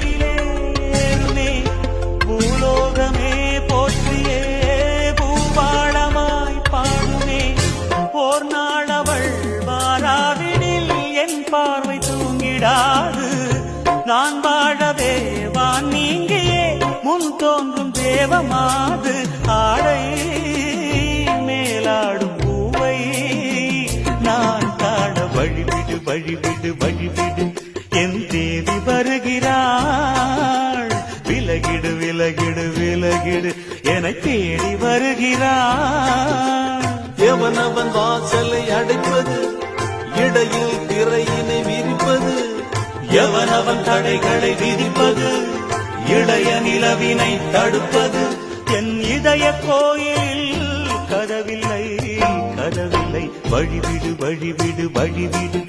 பொன்னேற்றிலேருமே பூலோகமே போற்றியே பூபாளமாய் பாடுமே ஓர் நாள் அவள் வாராவிடில் என் பார்வை தூங்கிடாது நான் வாழவே வான் நீங்கியே முன் தோன்றும் தேவமாது ஆடை மேலாடும் பூவை நான் காண வழிவிடு வழிவிடு வழிவிடு என் தேவி வருகிறாள் விலகிடு விலகிடு விலகிடு என தேடி வருகிறாள் எவனவன் வாசலை அடைப்பது இடையில் திரையினை விரிப்பது எவனவன் தடைகளை விதிப்பது இளைய நிலவினை தடுப்பது என் இதய கோயிலில் கதவில்லை கதவில்லை வழிவிடு வழிவிடு வழிவிடு